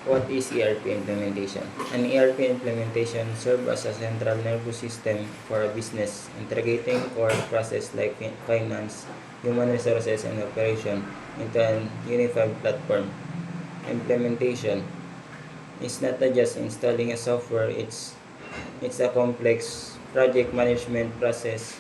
What is ERP implementation? An ERP implementation serves as a central nervous system for a business, integrating core processes like finance, human resources, and operation into an unified platform. Implementation is not just installing a software, it's a complex project management process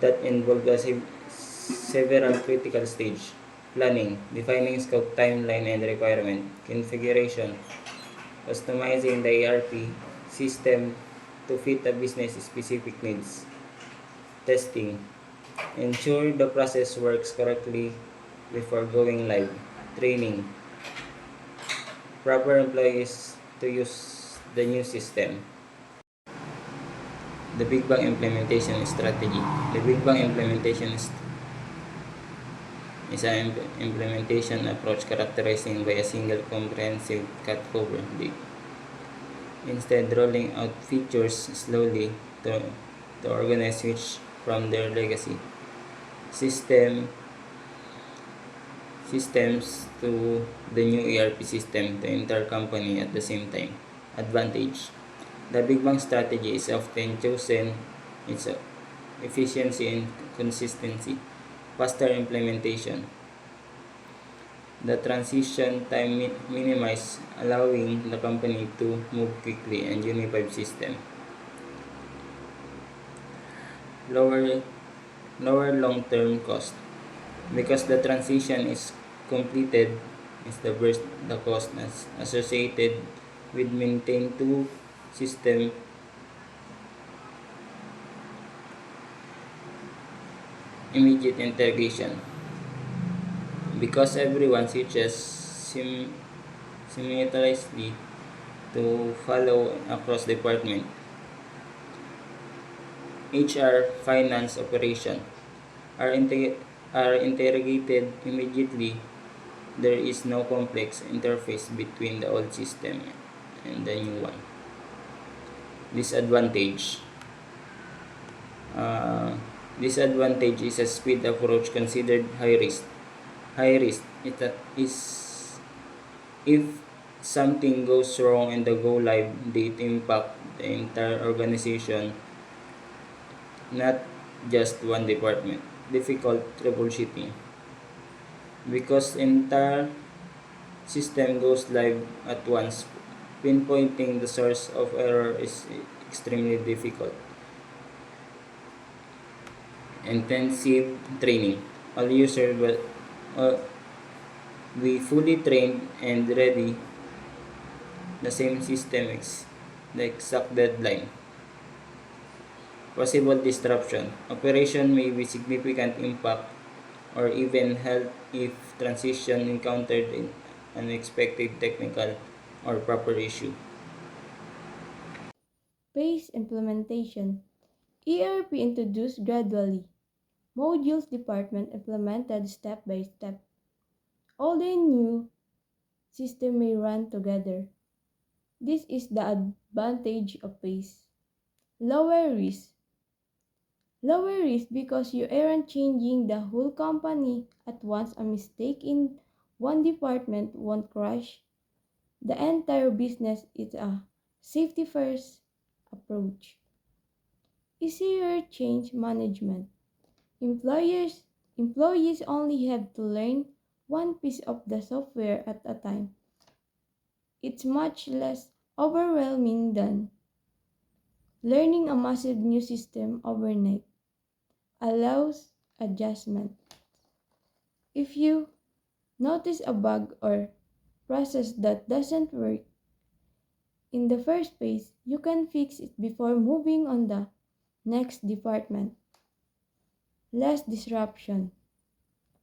that involves several critical stages: planning, defining scope, timeline, and requirement, configuration, customizing the ERP system to fit a business specific needs, testing, ensure the process works correctly before going live, training, proper employees to use the new system. The Big Bang implementation strategy. The Big Bang implementation is an implementation approach characterized by a single comprehensive cut-over. Instead, rolling out features slowly to organize switch from their legacy system systems to the new ERP system to entire company at the same time. Advantage. The Big Bang strategy is often chosen its efficiency and consistency. Faster implementation. The transition time minimized, allowing the company to move quickly and unified system. Lower lower long-term cost. Because the transition is completed, is the cost associated with maintain two system immediate integration. Because everyone switches simultaneously to follow across department, HR, finance, operation are, are interrogated immediately. There is no complex interface between the old system and the new one. Disadvantage. Uh, Disadvantage is a speed approach considered high risk. High risk is if something goes wrong in the go live date impact the entire organization, not just one department. Difficult troubleshooting. Because entire system goes live at once, pinpointing the source of error is extremely difficult. Intensive training. All users will be fully trained and ready the same system the exact deadline. Possible disruption. Operation may be significant impact or even health if transition encountered in unexpected technical or proper issue. Phase implementation. ERP introduced gradually. Modules department implemented step by step. All the new system may run together. This is the advantage of phase. Lower risk. Lower risk because you aren't changing the whole company at once. A mistake in one department won't crash the entire business. It's a safety first approach. Easier change management. Employers Employees only have to learn one piece of the software at a time. It's much less overwhelming than learning a massive new system overnight. Allows adjustment. If you notice a bug or process that doesn't work in the first place, you can fix it before moving on the next department. Less disruption.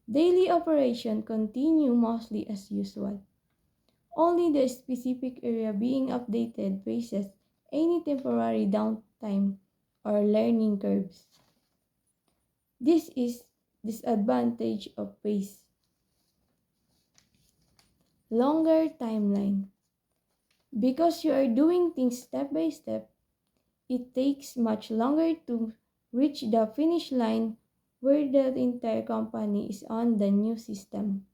Daily operation continue mostly as usual. Only the specific area being updated faces any temporary downtime or learning curves. This is disadvantage of pace. Longer timeline. Because you are doing things step by step, it takes much longer to reach the finish line where the entire company is on the new system.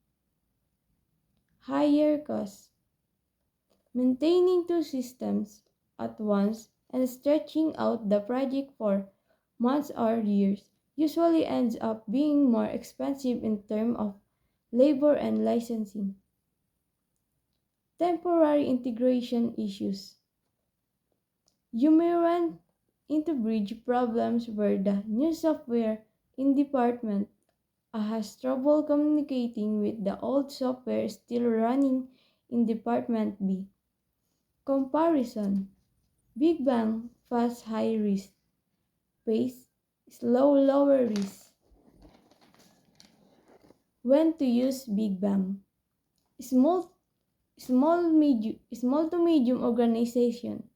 Higher cost. Maintaining two systems at once and stretching out the project for months or years usually ends up being more expensive in terms of labor and licensing. Temporary integration issues. You may run into bridge problems where the new software in department A has trouble communicating with the old software still running in Department B. Comparison. Big Bang, fast high risk. Pace, slow lower risk. When to use Big Bang. Small to medium organization.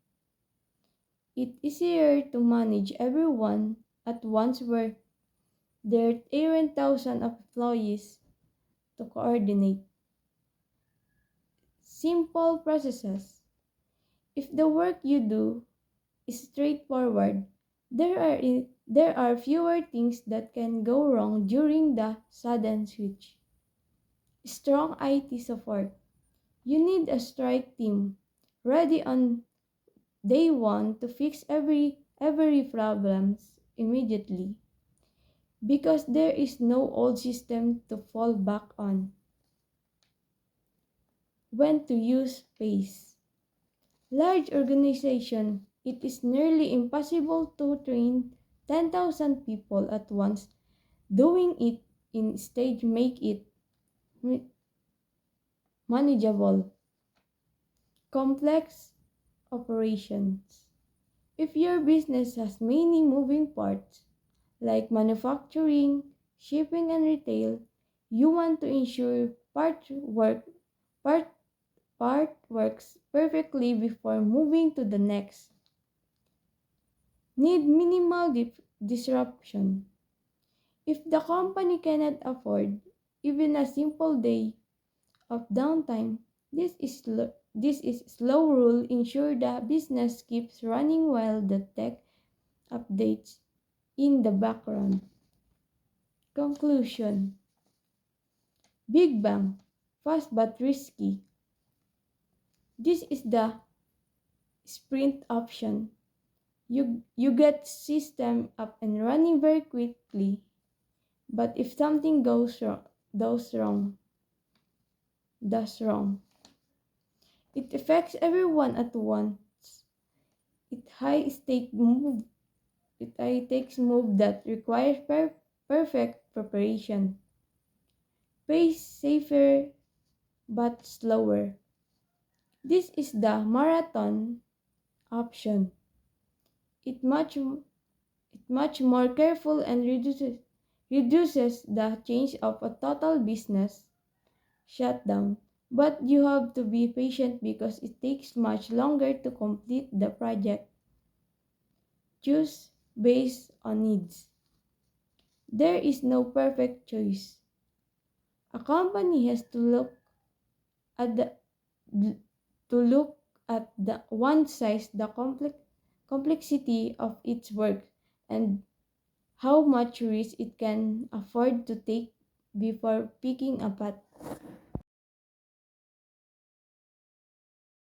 It's easier to manage everyone at once where there aren't thousands of employees to coordinate. Simple processes. If the work you do is straightforward, there are fewer things that can go wrong during the sudden switch. Strong IT support. You need a strike team ready on day one to fix every problems immediately because there is no old system to fall back on. When to use pace. Large organization, it is nearly impossible to train 10,000 people at once. Doing it in stage make it ma- manageable. Complex operations. If your business has many moving parts, like manufacturing, shipping and retail, you want to ensure part part works perfectly before moving to the next. Need minimal disruption. If the company cannot afford even a simple day of downtime, this is slow rule ensure the business keeps running while the tech updates in the background. Conclusion. Big Bang, fast but risky. This is the sprint option. You get system up and running very quickly, but if something goes wrong, does wrong, it affects everyone at once. It high stake move. It high takes move that requires perfect preparation. Pace safer but slower. This is the marathon option. It much more careful and reduces the chance of a total business shutdown. But you have to be patient because it takes much longer to complete the project. Choose based on needs. There is no perfect choice. A company has at the to look at the one size the complexity of its work and how much risk it can afford to take before picking a path.